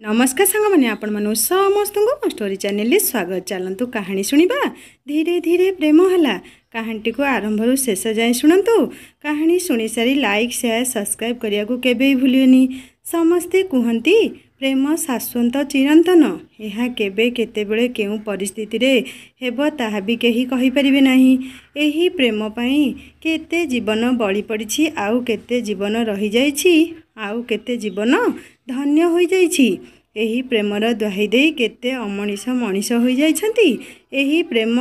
नमस्कार सांग मैंने आपण मानु समस्त को स्टोरी चैनल स्वागत। चलतु कहानी शुणा धीरे धीरे प्रेम है। कहानी को आरंभ शेष जाए शुणु। कहानी शुणी सारी लाइक शेयर सब्सक्राइब करने को केबे भूलियोनी। समस्ते कहती प्रेम शाश्वत चिरंतन। यह केबे केतेबेले केउ परिस्थिति रे हेबो ताहा भी केही कहि परिबे नाही। एही प्रेम पई केते जीवन बळी पड़िछि, आउ केते जीवन रही जाइछि, आउ केते जीवन धन्य हो जाइछि। एही प्रेमर दुहाई दे केते अमनिष मनीष हो जाइछंती। एही प्रेम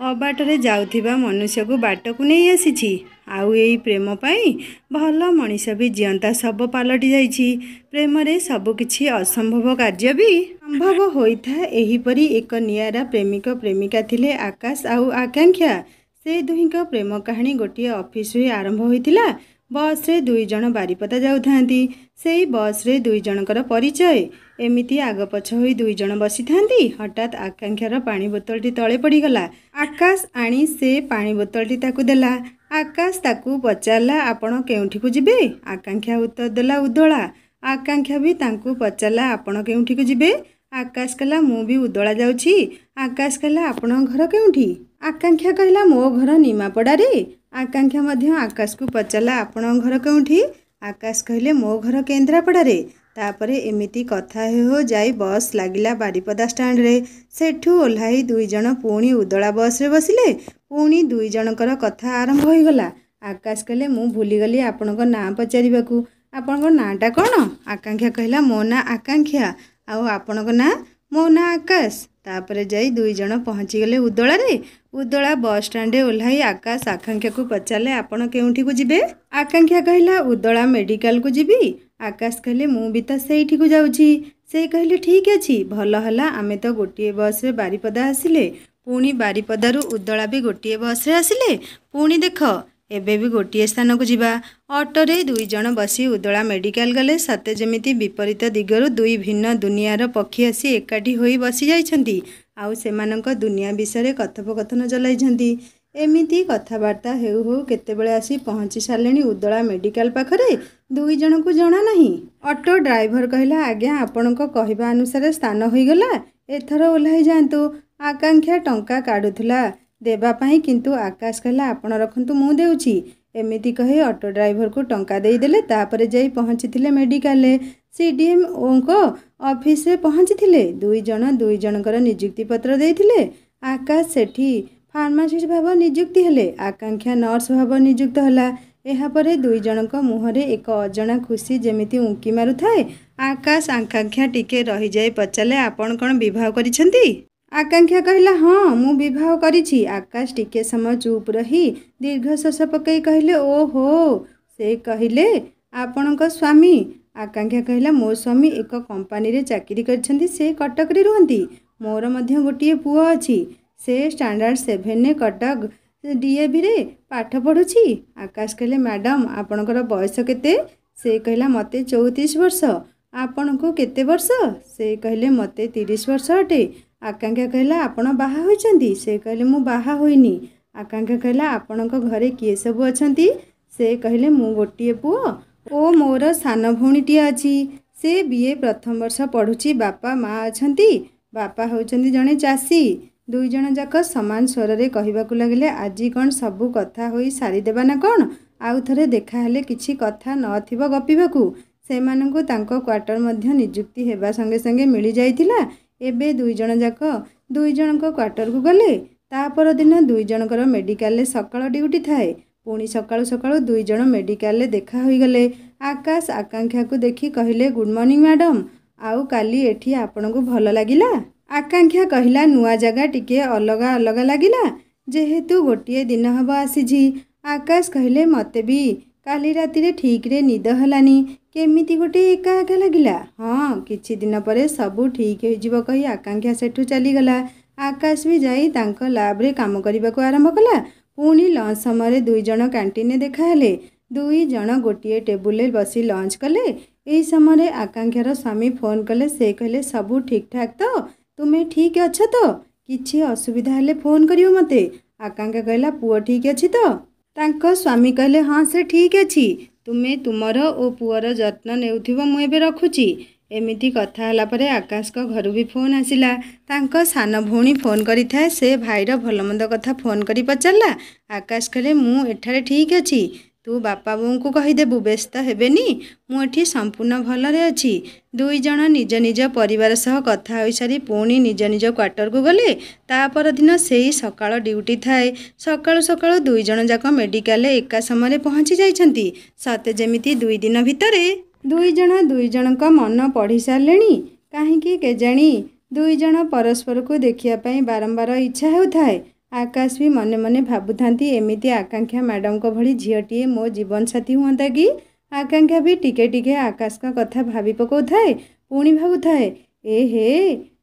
अबाटरे जाउथिबा मनुष्य को बाट को नहीं आसीछि। आउ एही प्रेम पई भल मनीष भी जियंता सब पलटि जाइछि। प्रेम रे सब किछि असंभव कार्य भी संभव होइथा। एही परी एक नियारा प्रेमिक प्रेमिका थिले आकाश आउ आकांक्षा। से दुहिंक प्रेम कहानी गोटे ऑफिस रे आरंभ होइतिला। बस रे दुई जण बारिपदा जाउथांती। सेई बस रे दुई जनकर परिचय एमिति आग पछ होई दुई जण बसी थांती। हठात आकांक्षार पानी बोतलटी तले पड़ीगला। आकाश आनी से पानी बोतलटी ताकू देला। आकाश ताकू पचारला, आपण केउठी को जिबे? आकांक्षा उत्तर देला उदोला। आकांक्षा भी तांकू पचारला, आपण केउठी को जिबे? आकाश कहला मु भी उदोला जाउछि। आकाश कहला आपण घर केउठी? आकांक्षा कहला मो घर निमापड़ा रे। आकांक्षा मध्य आकाश को पचारला आपण घर केउठी? आकाश कहले मो घर केन्द्रापड़ा रे। तापरे एमिति कथा हो जाई बस लागिला बारिपदा स्टैंड रे। सेठू ओल्हाई दुई जण पुणी उदला बस रे बसिले। पुणी दुई जनकर कथा आरंभ हो गला। आकाश कहले मु भूलीगली आपणको नाँ पचारिबाकू। आपणको नाँटा कौन? आकांक्षा कहला मो ना आकांक्षा। आउ आपणको नाँ? मो ना आकाश। तापरे जाई दुई जण पहुँची गले उदला रे। उदला बस स्टैंड रे ओल्हाई आकाश आकांक्षा को पचारले आपण केउठी को जिबे? आकांक्षा कहला उदला मेडिकल को जिबी। आकाश कहले मु भी तो सेठी को जाउछि। से कहले ठीक अछि, भल हला आमे तो गोटिए बस रे बारिपदा आसिले। पुणी बारिपदारू उदला भी गोटिए बस रे आसिले। पुणी देख एबे भी गोटिए स्थान को जिबा। ऑटो रे दुई जण बसी उदला मेडिकल गले। सते जेमिति विपरीत दिगरु दुई भिन्न दुनियार पक्षी आसी एकाठी होई बसी जाइछंती। आउ सेमानंक दुनिया विषय कथोपकथन चलाइछंती। एमिति कथबार्ता हेउ हेउ केतेबेले आसी पहुँची सारे उदला मेडिकल पाखरे। दुई जण को जना नहीं। ऑटो ड्राइवर कहला आज्ञा आपणको कहवा अनुसार स्थान होईगला, एथर ओल्हाई जातु। आकांक्षा टंका काढुथला देबा पाई, किंतु आकाश कहला आपण रखंतु मु देउछि। एमिति कही ऑटो ड्राइवर को टंका देई देले। तापरे जाई पहुँची मेडिकल रे। सीडीएम ओंको ऑफिस रे पहुँची दुई जनकर नियुक्ति पत्र देइथिले। आकाश सेठी फार्मासिस्ट भाव नियुक्ति हेले। आकांक्षा नर्स भाव नियुक्त होला। एहापरे दुई जनक मुहरे एक अजणा खुशी जेमिति उंकी मारु थाए। आकाश आकांक्षा टिके रही जाए पचारे आपण कौन विवाह करिसेंती? आकांक्षा कहला हाँ मु विवाह करिछि। आकाश टिके समय चुप रही दीर्घश्वास पकई कहले ओहो। से कहले आपणक स्वामी? आकांक्षा कहला मो स्वामी एक कंपनी रे चाकरी करछंती। से कटक रे रुहंती। मोर मध्य गोटिए पुओ अछि। से स्टैंडर्ड 7 ने कटक डीएवी रे पाठ पढ़ुछि। आकाश कहले मैडम आपणकर बयस केते? से कहला मते 34 वर्ष। आपणको केते वर्ष? से कहले मते 30 वर्ष अटे। आकांक्षा कहला आपण बाहा होइछंती? से कहले मु बाहा होइनी। आकांक्षा कहला आपणक घरे किए सब अछंती? से कहले मु गोटिए पुओ ओ मोर सान भौणीटिए अछि। से बीए प्रथम वर्ष पढ़ुछि। बापा माँ अछंती? बापा होइछंती जणे चासी। दुई जण जाक समान स्वर रे कहबाकू लागले आजी कौन सबू कथा होई सारी देबा ना कौन? आउ थरे देखा हेले किछि कथा नथिबो गपिबाकू। सेमानंकु तांको क्वार्टर मध्य नियुक्ति हेबा संगे संगे मिली जाइतिला। एबे दुई जण जाक दुई जनक क्वार्टर को गले। तापर दिन दुई जनकर मेडिकल रे सकाळ ड्यूटी थाए। पुणी सकाळु सकाळु दुई जण मेडिकल रे देखा होई गले। आकाश आकांक्षा को देखी कहले गुड मॉर्निंग मैडम, आउ काली एठी आपनको भल लागिला? आकांक्षा कहला नुआ जगह टिके अलगा अलगा लागिला जेहेतु गोटिए दिन हब आसीछि। आकाश कहले मते भी काली राति रे ठीक रे निद हलानी। केमिति गोटे एका एका लागिला? हाँ किछि दिन परे सबू ठीक हो जिवो कही आकांक्षा सेठू चली गला। आकाश भी जाई तांको लैब रे काम करबाकू आरंभ कला। पुणी लंच समय दुई जण कैंटीन देखा हेले। दुई जण गोटिए टेबुल रे बसी लंच कले। एही समय आकांक्षार स्वामी फोन कले। से कहले सबू ठीक ठाक तो? तुमे ठीक अछ तो? किछि असुविधा हेले फोन करियो मते। आकांक्षा कहला पुओ ठीक अछि तो? तांको स्वामी कहले हाँ से ठीक अछि। तुमे तुमर ओ पुअर जत्न नेउथिबो मु एबे रखुछि। एमिति कथा होला परे आकाश को घर भी फोन आसिला। तांको सान भौणी फोन करी थाए। से भाईर भलमंद कथा फोन करी पचारला। आकाश कहले मु एठारे ठीक अछि, तू बापा बोऊ को कहीदेबु, व्यस्त हेबेनी, मु एठी संपूर्ण भलरे अछि। दुई जण निज निज परिवार सह कथा होई सारी पुणी निज निज क्वार्टर को गले। ता पर दिन सेही सकाळ ड्यूटी थाए। सकाळु सकाळु दुई जण जाक मेडिकल एका समय पहुंची जाइछंती। सते जेमिति दुई दिन भितरे दुई जणक मन पढ़ी सारलेनी। काहींकि केजाणी दुई जण परस्पर को देखिया पई बारंबार इच्छा हेउथाए। आकाश भी मने मने भाबुथांती एमिति आकांक्षा मैडम को भली झीलटीए मो जीवन साथी हुंता कि। आकांक्षा भी टिके टिके आकाश का कथा भाभी पकाउथाए। पुणी भाबुथाए ए हे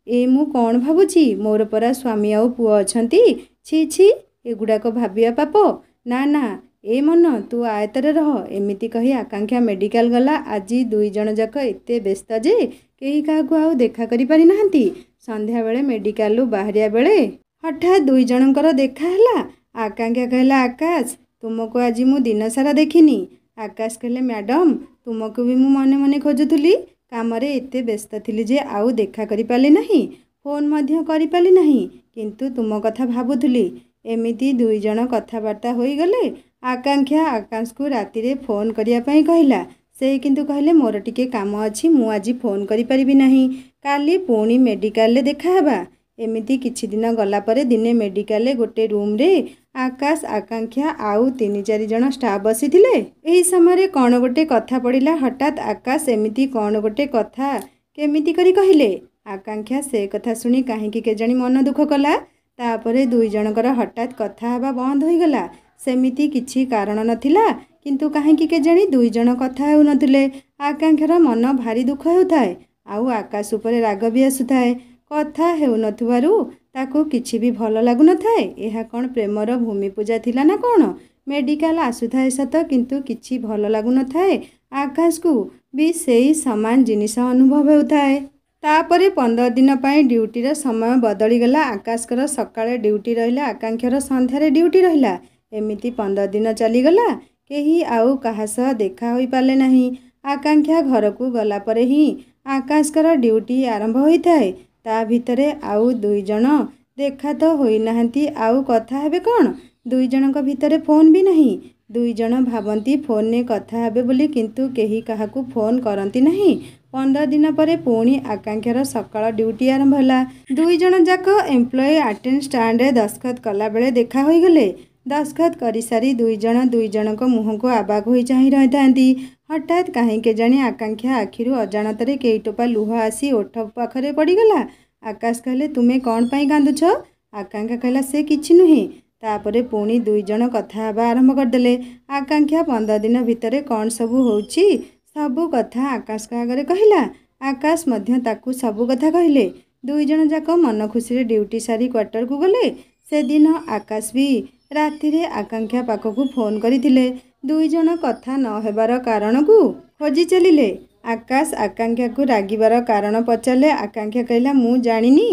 ए मु कौन भाबुची, मोर परा स्वामी आउ पुओ अछंती। छी छी एगुड़ाक भाबिया पाप। ना ना ए मन तू आयतरे रह। एमिति कही आकांक्षा मेडिकल गला। आज दुई जण जाक एते व्यस्त जे केही काहाकु आउ देखा करि पारि नाहंती। संध्या बेले मेडिकल बाहरिया बेले हठात दुई जनकर देखा ହେଲା। आकांक्षा कहला आकाश तुमको आज मु दिन सारा देखिनी। आकाश कहले मैडम तुमको भी मु मने मने खोजुथुली, कामरे एते व्यस्त थिली जे आउ देखा करि पाली नाही, फोन मध्य करि पाली नाही, किंतु तुम कथा भाबुथुली। एमिति दुई जण कथाबार्ता होई गले। आकांक्षा आकाश को राति रे फोन करिया पई कहला। से किंतु कहले मोर टिके काम अछि, मु आज फोन करि परिबि नाही, काली पुणी मेडिकल रे देखा हेबा। एमिति किछि दिन गला परे दिने मेडिकल गोटे रूम रे आकाश आकांक्षा आउ 3-4 जण स्टाफ बसिथिले। एही समय कौन गोटे कथा पड़िला। हठात आकाश एमिति कौन गोटे कथा केमिति करी कहिले। आकांक्षा से कथा सुनी काहींकि केजाणी मन दुख कला। तापरे दुई जनकर हठात कथा हेबा बंद होई गला। सेमिति किछि कारण नथिला, किंतु काहींकि केजाणी दुई जण कथा हेउ नथिले। आकांक्षार मन भारी दुख हेउथाए। आउ आकाश उपरे राग भी आसुथाए। कथा हेउ नथुवारु ताको किछि भी भल लागु नथाए। एहा कोन प्रेमर भूमि पूजा थिला ना कोन। मेडिकल आसुथाए सत, किंतु किछि भल लागु नथाए। आकाश को भी सेही समान जिनिस अनुभव हेउथाए। तापरे 15 दिन पई ड्यूटीर समय बदली गला। आकाशकर सकाळे ड्यूटी रहिला, आकांक्षार संध्यारे ड्यूटी रहिला। एमिति 15 दिन चली गला। केही आउ काहा सह देखा होई पाले नाही। आकांक्षा घर को गला परे ही आकाशकर ड्यूटी आरंभ होइथाए। ता भितरे आउ दुई जण देखा तो होई नाहंती, आउ कथा हेबे कोन। दुई जनक भितरे फोन भी नहीं। दुई जण भाबंती फोन ने कथा हेबे बोली, किंतु केही काहाकू फोन करंती नहीं। 15 दिन परे पुणी आकांक्षार सकाळ ड्यूटी आरंभ होला। दुई जण जाक एम्प्लॉय अटेंड स्टैंड रे दस्खत कला बेले देखा होई गले। दस्खत करी सारी दुई जनक मुह को आबाक होई चाहि रहिथांती। हठात काहे केजाणी आकांक्षा आखिरु अजाणତରେ केई टोपा लुह आसी ओठ पाखरे पड़ीगला। आकाश कहले तुमे कौन पाई कांदुछ। आकांक्षा कहला से किछि नुहे। तापरे पुणी दुई जण कथा हेबा आरंभ करदेले। आकांक्षा 15 दिन भितरे कौन सबु होउची सबु कथा आकाश का आगरे कहिला। आकाश मध्य ताकू सबु कथा कहिले। दुई जण जाक मन खुशी रे ड्यूटी सारी क्वार्टर को गले। से दिन आकाश भी राति रे आकांक्षा पाखकू फोन करिथिले। दुई जण कथा न हेबार कारण को खोजी चलिले। आकाश आकांक्षा को रागिबार कारण पचारले। आकांक्षा कहला मु जानिनी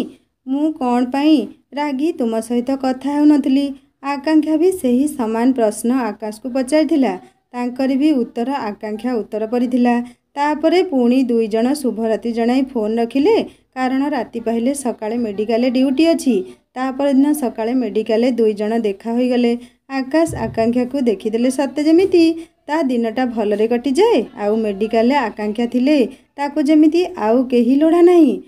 मु कौन पाई रागी तुम सहित कथा हेउ नथली। आकांक्षा भी सही समान प्रश्न आकाश को पचारिथिला। तांकर भी उत्तर आकांक्षा उत्तर परिथिला। तापरे पुणी दुई जण शुभरात्रि जणाई फोन रखिले, कारण राति पहिले सकाळे मेडिकल ड्यूटी अछि। तापर दिन सकाळे मेडिकल दुई जण देखा होई गले। आकाश आकांक्षा को देखिदेले सत्य जेमिति ता दिनटा भलरे कटि जाए। आउ मेडिकल आकांक्षा थिले ताको जेमिति आउ केही लोड़ा नाही।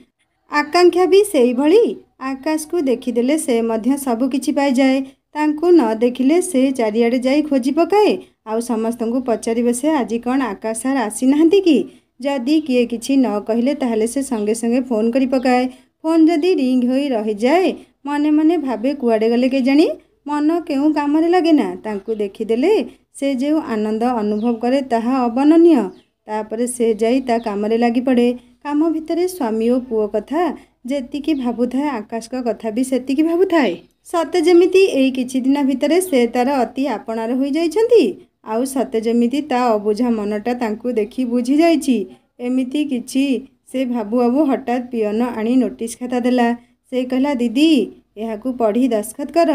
आकांक्षा भी सेही भली आकाश को देखिदेले से मध्य सबु किछि पाई जाए। तांको न देखिले से चारियाडे जाई खोजी पकाए। आउ समस्तंकु पचारिबे से आजि कोन आकाश सर आसी नाहंती कि। जदि किए किछि न कहिले ताहले से संगे संगे फोन करि पकाए। फोन जदि रिंग होई रहि जाए मने मने भाबे कुआडे गले के जानी, मन केउ कामरे लागे ना। तांको देखिदेले से जेउ आनंद अनुभव करे ताहा अबननीय। तापरे से जाई ता कामरे लागि पड़े। काम भितरे स्वामी और पुओ कथा जेतिकी भाबुथाए, आकाश का कथा भी सेतिकी भाबुथाए। सते जेमिति एई किछि दिन भितरे से तार अति आपणार होई जाइछंती। आउ सते जेमिति ता अबुझा मनटा तांको देखि बुझी जाइछि। एमिति किछि से भाबु बाबू हठात पियन आनी नोटिस खाता देला। से कहला दीदी एहाकू पढ़ी दस्खत कर।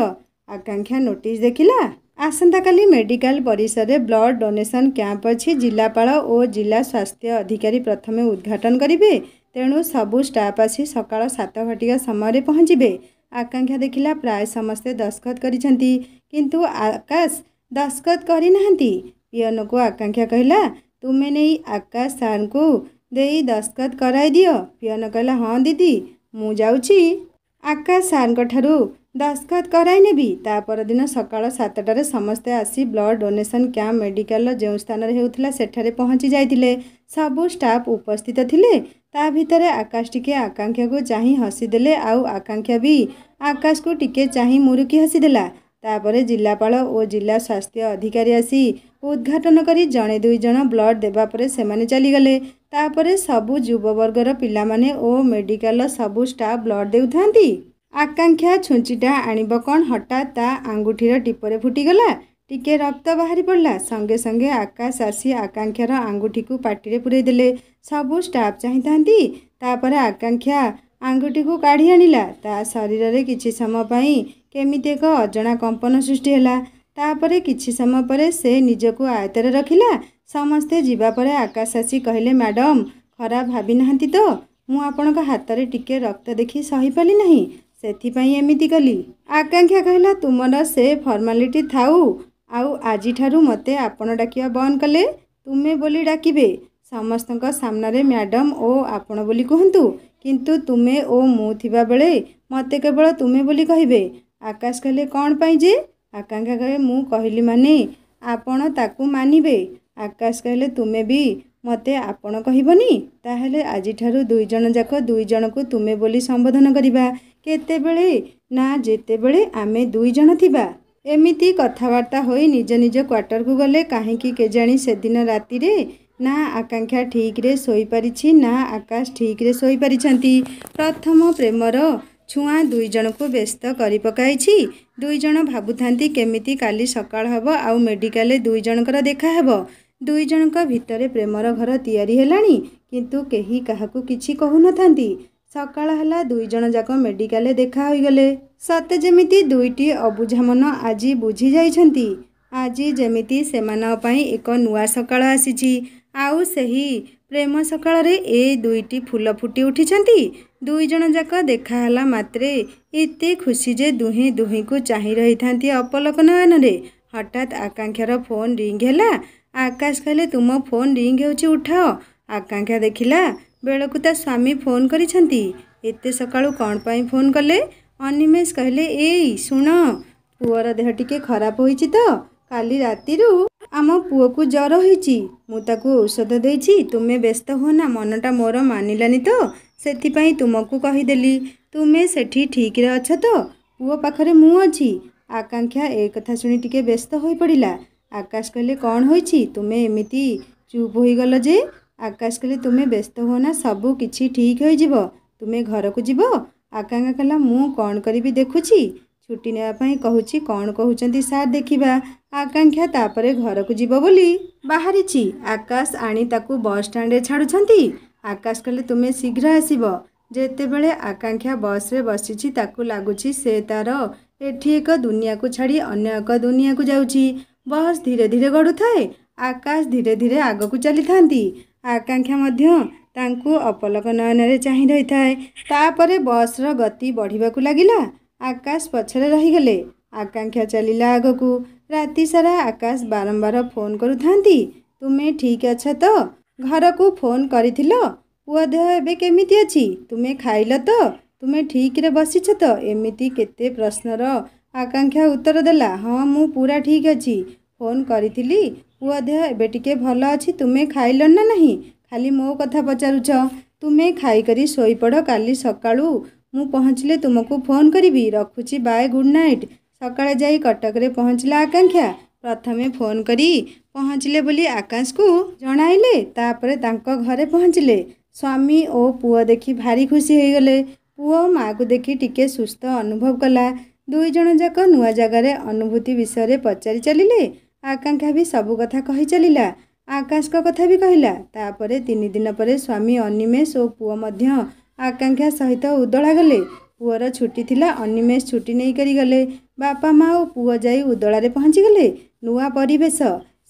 आकांक्षा नोटिस देखिला। आसंता काली मेडिकल परिसर रे ब्लड डोनेशन कैंप अच्छी। जिलापाल और जिला स्वास्थ्य अधिकारी प्रथमे उद्घाटन करेंगे। तेणु सबू स्टाफ आसी सकाळ 7 घटिका समय पहुँचे। आकांक्षा देखिला प्राय समस्ते दस्खत करिसेंती, किंतु आकाश दस्खत करना। पियन को आकांक्षा कहला, तुमे नहीं आकाश सार को देई दस्खत कराई दियो। पियन कहला, हाँ दीदी मु जाउची। आकाश सार ठारू दस्खत कराई नेबी। ता परदिन सकाळ 7टारे समस्ते आसी ब्लड डोनेशन कैंप मेडिकल जो स्थान होउथिला सेठारे पहुँची जाइतिले। सबू स्टाफ उपस्थित थिले। ता भितरे आकाश टिके आकांक्षा को चाही हसीदेले, आउ आकांक्षा भी आकाश को टिके चाही मुरुकी हसीदेला। तापरे जिलापाल और जिला स्वास्थ्य अधिकारी आसी उद्घाटन करी जणे दुई जण ब्लड देबा परे सेमाने चलीगले। तापरे सबू युववर्गर पिलामाने और मेडिकल सबू स्टाफ ब्लड देउथांती। आकांक्षा छुंचिटा आणिब कौन हठात ता आंगुठीर टिपरे फुटीगला। टिके रक्त बाहरी पड़ला। संगे संगे आकाश आसी आकांक्षार आंगुठी को पाटिरे पुरई देले। सबू स्टाफ चाहिथांती। तापरे आकांक्षा आंगुठी को काढ़ी आनिला। ता शरीर रे किछि समय पई केमिति एक अजଣା कंपन सृष्टि होला। तापरे किछि समय परे से निजको आयतरे रखिला। समस्ते जीवा परे आकाश आसी कहले, मैडम खराब भाभी नाहंती तो? मु आपनक हाथ रे टिके रक्त देखि सही पाली नहीं, सेथिपाई एमिति कली। आकांक्षा कहला, तुमर से फॉर्मालिटी थाउ, आउ आजि ठारू मते आपण डाकिया बंद कले। तुमे बोली डाकिबे। समस्तक सामने मैडम ओ आपण बोली कहंतु, किंतु तुमे ओ मु थिबा बेले मते केवल तुमे बोली कहिबे। आकाश कहले, कौन पाई जे? आकांक्षा कहे, मु कहली माने आपण ताकू मानिबे। आकाश कहले, तुमे भी मते आपण कहबनी? ताहेले आजि ठारू दुई जण जाक दुई जण को तुमे बोली संबोधन करिबा। केतेबेले ना जेतेबेले आमे दुई जण थिबा। एमिति कथावार्ता होई निज निज क्वार्टर को गले। काहेकि केजाणी सेदिन राति रे ना आकांक्षा ठीक रे सोई पारिछि, ना आकाश ठीक रे सोई पारिछंती। प्रथम प्रेमर छुआ दुई जण को व्यस्त करि पकाइछि। दुई जण भाबुथांती केमिति काली सकाळ हबो आउ मेडिकल दुई जणकर देखा हेबो। दुई जणक भितरे प्रेमर घर तैयारी हेलाणी, किंतु केही काहाकू किछि कहू नथांती। सकाळ हला दुई जण जाक मेडिकल देखा होई गले। सते जेमिति दुईटी अबुझा मन आजी बुझी जाइछंती। आजी जेमिति सेमान पई एक नुआ सकाळ आसीछि। आउ सही प्रेम सकाळ रे ए दुईटी फूल फुटी उठिछंती। दुई जण जाक देखा हला मात्रे एते खुशी जे दुहे दुही को चाही रहिथांती अपलक नयन रे। हठात आकांक्षार फोन रिंग हैला। आकाश कहले, तुम फोन रिंग होउछि उठाओ। आकांक्षा देखिला बेलकु ता स्वामी फोन करिछंती। एते सकाळु कौन पाई फोन कले? अनिमेष कहले, एई सुन, पुअर देह टिके खराब होइछि तो काली रातिरु आम पुओ को जर होइछि। मु ताकू औषध देइछि। तुमे व्यस्त हो ना, मनटा मोर मानिलानी तो सेथिपाई तुमको कहिदेली। तुमे सेठी ठीक रे अछ तो? पुओ पाखरे मु अछि। आकांक्षा ए कथा सुनी टिके व्यस्त होई पड़िला। आकाश कहले, कौन होइछि? तुमे एमिति चुप होई गल जे? आकाश कहले, तुमे व्यस्त हो ना, सबू किछि ठीक होई जिवो। तुमे घर को जिवो? आकांक्षा कहला, मु कौन करिबि देखुछि। छुट्टी नेवा पई कहूछि, कौन कहउचंती सार देखिबा। आकांक्षा तापरे घर को जिवो बोली बाहरिछि। आकाश आनी ताकू बस स्टैंड रे छाडुछंती। आकाश कहले, तुमे शीघ्र आसीबो। जेतेबेले आकांक्षा बस रे बसिछि ताकू लागुछि से तार एठी एक दुनिया को छाड़ी अन्य एक दुनिया को जाउछि। बस धीरे धीरे गडुथाए। आकाश धीरे धीरे आग को चली थांती। आकांक्षा मध्य तांकू अपलक नयन रे चाही रही थाए। तापरे बस र गति बढ़िबाकू लागिला। आकाश पछरे रहीगले। आकांक्षा चलिला आगकू। राति सारा आकाश बारंबार फोन करुथांती। तुमे ठीक अछ तो? घर को फोन करिथिलो? पुआ देह एबे केमिति अछि? तुमे खाइल तो? तुमे ठीक रे बसिछ तो? एमिति केते प्रश्नर आकांक्षा उत्तर देला। हाँ मु पूरा ठीक अछि। फोन करिथिली। पुआ देह एबे टिके भल अछि। तुमे खाइल ना नहीं? खाली मो कथा पचारुछ। तुमे खाई करी सोई पड़। काली सकाळू मु पहुँचले तुमको फोन करिबी। रखुची, बाय, गुड नाइट। सकाळे जाई कटक रे पहुँचला आकांक्षा। प्रथमे फोन करी पहुँचले बोली आकाश को जणाइले। तापरे तांको घरे पहुँचले। स्वामी ओ पुओ देखी भारी खुशी हो गले। पुओ माँ को देखी टिके सुस्थ अनुभव कला। दुई जण जाक नुआ जगार अनुभूति विषय रे पचारि चलिले। आकांक्षा भी सबु कथा कही चलिला। आकाश को कथा भी कहला। तापरे 3 दिन परे स्वामी अनिमेष ओ पुओ मध्य आकांक्षा सहित उदळा गले। पुअर छुट्टी थिला अनिमेष छुट्टी नहीं करी गले। बापा माँ और पुआ जाई उदलारे पहुँची गले। नुआ परिवेश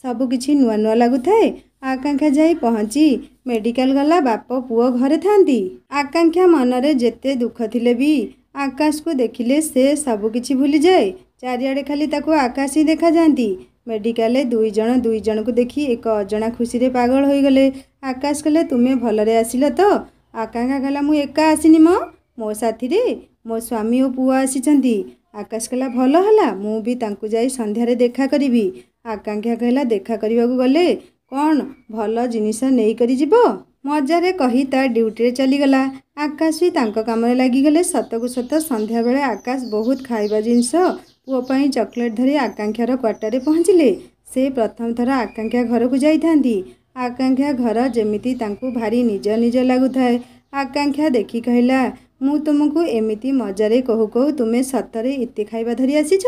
सबकिछि नुआ नुआ लगुथाए। आकांक्षा जाई पहुँची मेडिकल गला। बाप पुआ घरे थांती। आकांक्षा मनरे जेते दुख थिले भी आकाश को देखिले से सबकिछि भूली जाए। चारिआडे खाली ताको आकाश ही देखा जाती। मेडिकल दुई जन को देखी एक अजणा खुशी रे पागल हो गले। आकाश कहले तुम्हें भलरे आसिल तो? आकांक्षा कहला मु एका आसिनी मो साथी रे मो स्वामी और पुआ आसीचंती। आकाश कहला भल हला मु भी तांकु जाई संध्यारे देखा करिवि। आकांक्षा कहला देखा करिबाकु गले कौन भल जिनिस नहीं करी जिवो? मजारे कही ता ड्यूटी रे चली गला। आकाश भी तांको काम रे लागी गले। सतकु सत संध्या बेले आकाश बहुत खाइबा जिनिस पुओ पई चॉकलेट धरी आकांक्षार क्वार्टर रे पहुँचिले। से प्रथम थर आकांक्षा घर को जाइथांती। आकांक्षा घर जेमिति तांकु भारी निज निज लागुथाए। आकांक्षा देखी कहला मु तुमको एमिति मजारे कहू कहू तुमे सतरे एते खाइबा धरी आसीछ?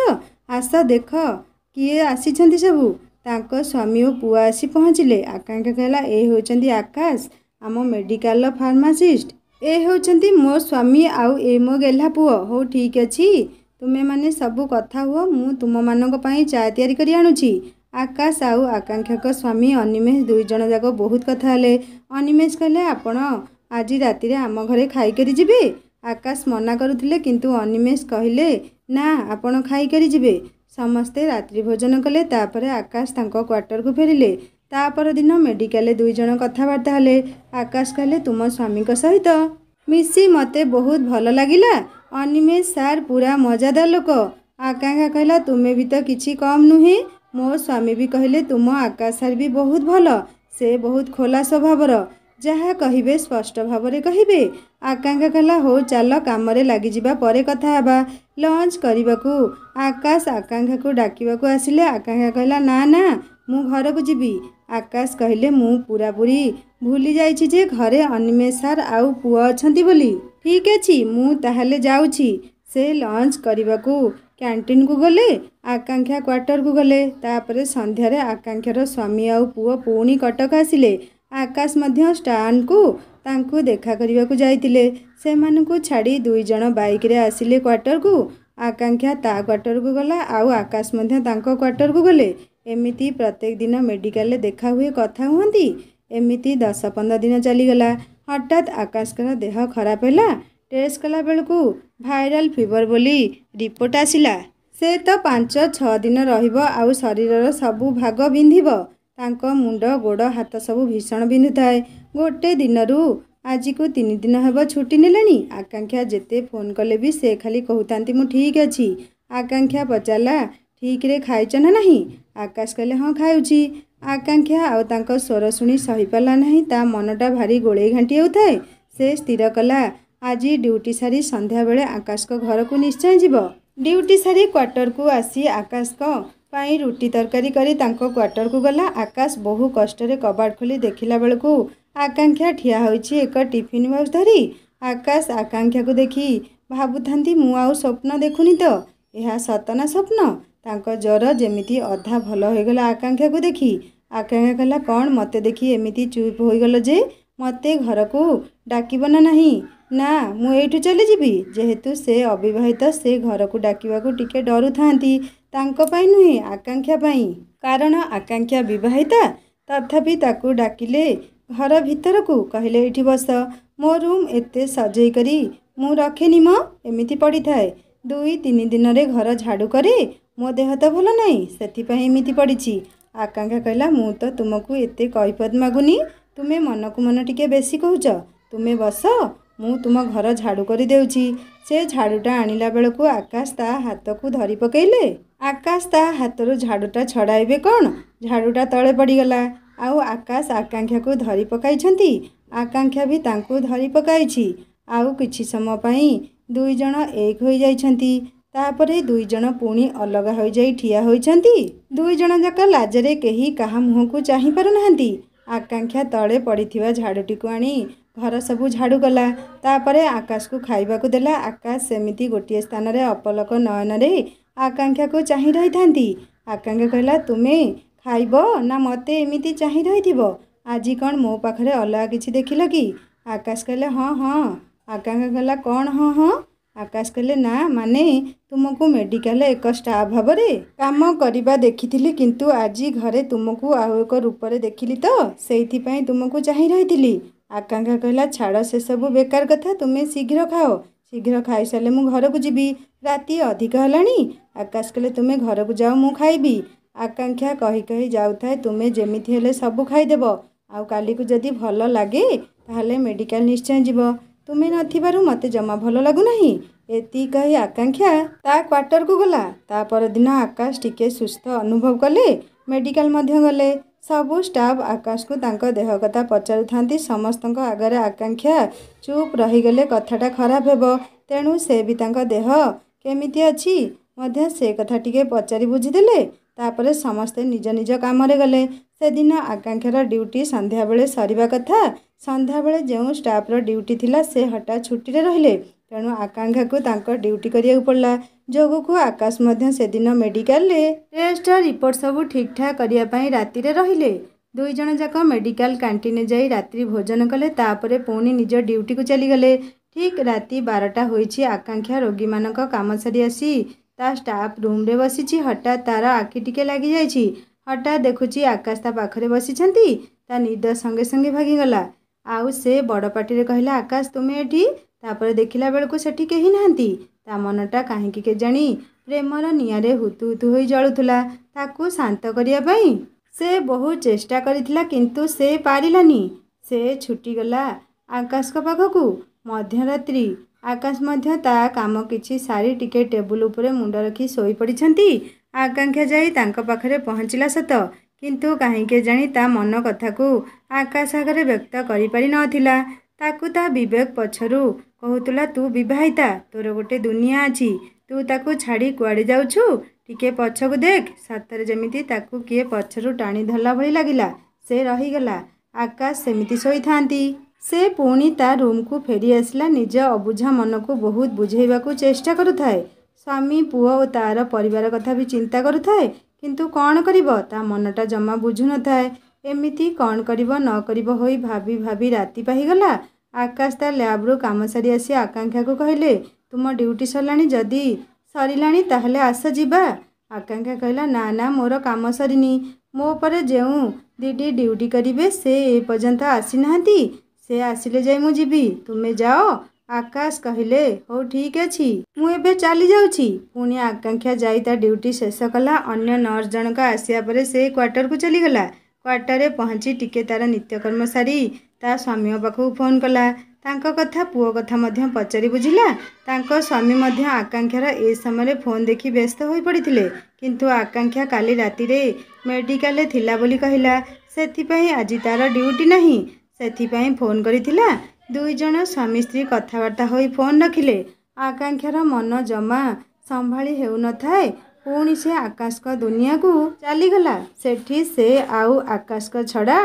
आस देख किए आसीछंती सबु। तांको स्वामी और पुआ आसी पहुँचिले। आकांक्षा कहला ए होचंती आकाश आम मेडिकल फार्मासिस्ट। ए होचंती मो स्वामी आउ ए मो गेल्हा पुओ। हो ठीक अछि तुमे माने सबु कथा हुओ मु तुम मानक पई चा तैयारी करी आनुची। आकाश आउ आकांक्षा को स्वामी अनिमेष दुई जन जाक बहुत कथा हले। अनिमेष कहले आपण आज राति रे आम घरे खाई करी जिबे। आकाश मना करुथिले किंतु अनिमेष कहले ना आपण खाई करी जिबे। समस्ते रात्रि भोजन कले। तापरे आकाश तांको क्वार्टर को फेरिले। तापर दिन मेडिकल दुई जन कथबार्ता हले। आकाश कहले तुम स्वामी को सहित मिसी मते बहुत भल लागिला। अनिमेष सार पूरा मजादार लोक। आकांक्षा कहला तुमे भी तो किछि कम नुहे। मो स्वामी भी कहले तुम आकाश सार भी बहुत भल। से बहुत खोला स्वभावर जहाँ कहिबे स्पष्ट भावरे कहिबे। आकांक्षा कहला हो चल काम रे लागी जिबा परे कथा हबा। लंच करिबाकू आकाश आकांक्षा को डाकिबाकू आसिले। आकांक्षा कहला ना ना मु घर को जिबी। आकाश कहले मु पूरा पूरी भूली जाइछि जे घरे अनिमेष सार आउ पुआ अछंती बोली। ठीक अछि मु ताहाले जाउछि। से लंच करिबाकू कैंटीन को गले। आकांक्षा क्वार्टर को गले। तापरे संध्यारे आकांक्षार स्वामी आउ पुआ पुणी कटक आसिले। आकाश मध्य स्टांड को तांकु देखा करिबाकू जाइतिले। सेमानकु छाड़ी दुई जन बाइक रे आसिले क्वार्टर को। आकांक्षा ता क्वार्टर को गला आउ आकाश मध्य तांको क्वार्टर को गले। एमिति प्रत्येक दिन मेडिकल देखा हुए कथा हुअंती। एमिति 10-15 दिन चलीगला। हठात आकाश का देह खराब है। टेस्ट कला बेलू भाइराल फीवर बोली रिपोर्ट आसिला। से तो 5-6 दिन रहिबो आउ शरीरर सबु भाग बिंधिबो। तांको मुंड गोड़ हाथ सबु भीषण बिंधुताए। गोटे दिनरू आज को 3 दिन हेब छुट्टी नेलानी। आकांक्षा जेते फोन कले भी से खाली कहतांती मु ठीक अछि। आकांक्षा पचारला ठीक रे खाइछ ना नहीं? आकाश कहले हाँ खाउची। आकांक्षा आउ तांको स्वर शुणी सही पाला नहीं। ता मनटा भारी गोले घांटी होताए। से स्थिर कला आज ड्यूटी सारी संध्या बेले आकाश को घर को निश्चय जीव। ड्यूटी सारी क्वार्टर को आसी आकाश को पाई रुटी तरकारी करी तांको क्वार्टर को गला। आकाश बहु कष्ट रे कबाड़ खोली देखिला बेलू आकांक्षा ठिया होइछि एक टिफिन बॉक्स धरी। आकाश आकांक्षा को देखी भाबुथांती मु आउ स्वप्न देखुनी तो यह सतना स्वप्न। तांको ज्वर जेमिति अधा भल हो गला आकांक्षा को देखी। आकांक्षा कहला कौन मते देखी एमिति चुप हो गल जे मते घर को डाकिब ना नहीं? ना मु एठु चली जीवी। जेहेतु से अविवाहित से घर को डाकिबाकू टिके डरु थांती। तांको पाई नुहे आकांक्षा पाई। कारण आकांक्षा विवाहिता। तथापि ताकू डाकिले घर भीतर को कहले एठी बस। मो रूम एते सजई करी मु रखेनी मो एमिति पड़ी थाए। 2-3 दिन रे घर झाड़ू करे मो देह तो भल नहीं सेथिपाई एमिति पड़ीछि। आकांक्षा कहला मु तो तुमको एते कहीपद मागुनी। तुमे मन को मन टिके बेसी कहूच। तुमे बस मु तुम घर झाड़ू कर देउछि। से झाड़ूटा आनिला बेलू आकाश ता हाथ को धरी पकेइले। आकाश ता हाथरू झाड़ूटा छड़ाइबे कौन झाड़ूटा तले पड़ीगला। आउ आकाश आकांक्षा को धरी पकाइछंती। आकांक्षा भी तांको धरी पकाइछि। आउ किछि समय पई दुई जन एक हो जाइछंती। तापरे दुई जन पुणी अलग हो जाई ठिया होइछंती। दुई जन जाक लाजरे केही काहा मुह को चाहि पारु नाहंती। आकांक्षा तले पड़िथिबा झाड़ूटी को आनी घर सबू झाड़ू गला। तापरे आकाश को खाइबा को देला। आकाश सेमिति गोटे स्थान रे अपलक नयन रे आकांक्षा को चाहि रही थांती। आकांक्षा कहला तुमे खाइब ना मते एमिति चाहि रहिथिबो? आजी कौन मो पाखरे अलग किछि देखिल कि? आकाश कहला हाँ हाँ। आकांक्षा कहला कौन हाँ हाँ? आकाश कहले ना माने तुमको मेडिकल एक स्टाफ भाव में काम करवा देखी किंतु आज घरे तुमको आउ एक रूप में देखिली तो से तुमको चाह रही। आकांक्षा कहला छाड़ से सब बेकार कथा तुम्हें शीघ्र खाओ शीघ्र खाई सारे मु घर को जीवी राति अधिक है। आकाश कहले तुम्हें घर को जाओ मु खाइबी। आकांक्षा कही कही जाऊे तुम्हें जमीती हेले सब खाईदेव आउ काली को जदि भल लगे ताहले मेडिकल निश्चय जीव तुम्हें नथिबारु मते जमा भल लगुना। एति कही आकांक्षा ता क्वार्टर को गला। ता पर दिन आकाश टिके सुस्थ अनुभव कले मेडिकल मध्य गले। सबू स्टाफ आकाश को तांको देह कथा पचारू थांती समस्त आगरे आकांक्षा चुप रहीगले कथाटा खराब हेबो तेणु से भी तांको देह केमिति अछि मध्य से कथा टिके पचारि बुझीदेले। तापरे समस्ते निज निज काम गले। से दिन आकांक्षार ड्यूटी संध्या बेले सरिबा कथा संध्या बेले जो स्टाफर ड्यूटी थिला से हठात छुट्टी रहिले तेणु आकांक्षा को तांको ड्यूटी करिया पड़ला। जोगु को आकाश मध्य से दिन मेडिकल टेस्ट रिपोर्ट सब ठीक ठाक करिया पई राति रे रहिले। दुई जन जाक मेडिकल कैंटीन जाई रात्रि भोजन कले तापरे पुणी निज ड्यूटी को चली गले। ठीक राति 12टा होईछि। आकांक्षा रोगी मानक काम सारी आसी ता स्टाफ रूम रे बसीछि। हठात तार आखि टिके लागी जाइछि। हठात देखुछि आकाश ता पाखरे बसीछंती। ता निद संगे संगे भागीगला। आउ से बड़ पाटी रे कहला आकाश तुम्हें एठी। तापर देखिला बेलको सेठी केही नाहंती। ता मनटा काहेकि केजाणी प्रेमर नियारे हुतु हुतु होई जळुथुला। ताकू शांत करिया पई से बहुत चेष्टा करिथिला किंतु से पारिलानी। से छुटी गला आकाश को पाखकू। मध्यरात्रि आकाश मध्य ता काम किछि सारी टिके टेबुल उपरे मुंड रखी सोई पड़िछंती। आकांक्षा जाई तांको पाखरे पहुँचिला सत किंतु काहेकि जानी ता मन कथा को आकाश आगरे व्यक्त करि पारि नथिला। ताकू ता विवेक पछरु कहूतला तू विवाहिता तोर गोटे दुनिया अछि तू ताकू छाड़ी कुआडे जाउछु टिके पछकू देख। सतरे जमिति ताकू किए पछरु टाणी धरला भली लागिला। से रहीगला। आकाश सेमिति सोई थांती। से पुणी ता रूम को फेरी आसला। निज अबुझा मन को बहुत बुझेइबाकू चेष्टा करुथाए। स्वामी पुओ और तार परिवार कथा भी चिंता करुथाए किंतु कौन करिबो ता मनटा जमा बुझु न थाए। एमिति कौन करिबो न करिबो होई भाभी भाभी राति पाहीगला। आकाश ता लैब रु काम सारी आसी आकांक्षा को कहले तुम ड्यूटी सरलानी जदि सरिलानी ताहले आस जीवा। आकांक्षा कहला ना ना मोर काम सरिनी मो पर जेउ दीदी ड्यूटी करिवे से ए पर्यंत आसी नाहंती से आसिले जाई मु जीवी तुमे जाओ। आकाश कहले हो ठीक अछि मु एबे चली जाउछि। पुणी आकांक्षा जाई ता ड्यूटी शेष कला। अन्य नर्स जनक आसिया परे से क्वार्टर को चली गला। क्वार्टर रे पहुँची टिके तार नित्यकर्म सारी ता स्वामी पाखु फोन कला। तांको कथा पुओ कथा मध्य पचारि बुझिला। तांको स्वामी मध्य आकांक्षार ए समय फोन देखि व्यस्त होई पड़िथिले किंतु आकांक्षा काली राति रे मेडिकल थिला बोली कहिला सेथिपई आज तार ड्यूटी नाही सेथिपई फोन करिथिला। दुई जन स्वामी स्त्री कथबार्ता होई फोन रखिले। आकांक्षार मन जमा संभाली हेउ न थाए। पुणी से आकाश का दुनिया को चलीगला। सेठी से आउ आकाश का छड़ा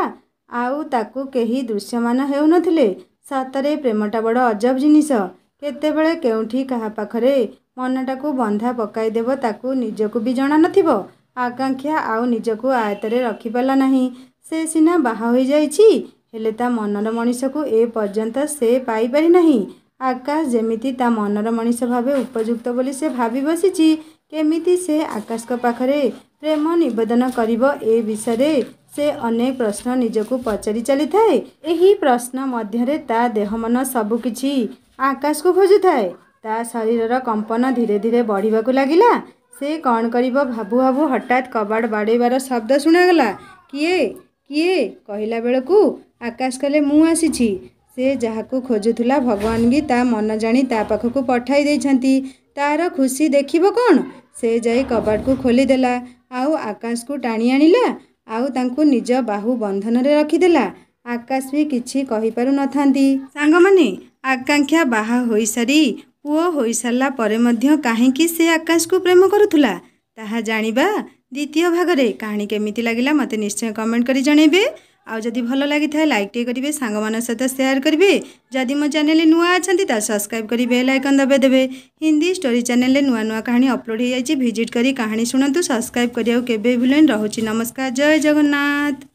आउ ताकू केही दृश्यमान हेउ नथिले। सतरे प्रेमटा बड़ अजब जिनिस। केतेबेले केउठी कहा पाखरे मनटा को बंधा पकाई देव ताकू निजको भी जणा नथिबो। आकांक्षा आउ निजको आयतरे रखि पाला नाही। से सिना बाहा होई जाईछि हेले ता मनर मनीष को ए पर्यंत से पाई पारि नाही। आकाश जेमिति ता मनर मनीष भावे उपयुक्त बोली से भाबी बसिछि। केमिति से आकाश का पाखरे प्रेम निवेदन करिबो ए विषय से अनेक प्रश्न निजको पचारि चली थाए। एही प्रश्न मध्यरे ता देह मन सबु किछि आकाश को खोजु थाए। ता शरीरर कंपन धीरे धीरे बढ़िबाकू लागिला। से कौन करिबो भाबु भाबु हठात कबाड़ बाड़ेबार शब्द शुणागला। किए किए कहला बेलकू आकाश कहले मु आसीछि। से जहाकू खोजुथुला भगवान भी ता मन जानी ता पाखकू पठाई देइछंती। तार खुशी देखिबो कौन। से जाई कबाड़ को खोलीदेला आउ आकाश को टाणी आनिला आउ तांकू निज बाहु बंधन रे रखिदेला। आकाश भी किछि कहि पारु नथांती। सांगमाने आकांक्षा बाहा होई सारी पुओ होई सारला परे मध्य काहेकि से आकाश को प्रेम करुथुला ताहा जानिबा द्वितीय भागरे। कहानी केमिति लागिला मते निश्चय कमेंट करी जणेबे। आउ जदि भल लागि थाए लाइक टे करिवे सांगमान सहित शेयर करिवे। जदि मो चैनल नुआ अछंती ता सब्सक्राइब करी बेल आइकन दबे देबे। हिंदी स्टोरी चैनल ले नुआ नुआ कहानी अपलोड हो जाइछि। विजिट करी कहानी सुनंतु। सब्सक्राइब करियाउ केबे भूलेन। रहुछि नमस्कार जय जगन्नाथ।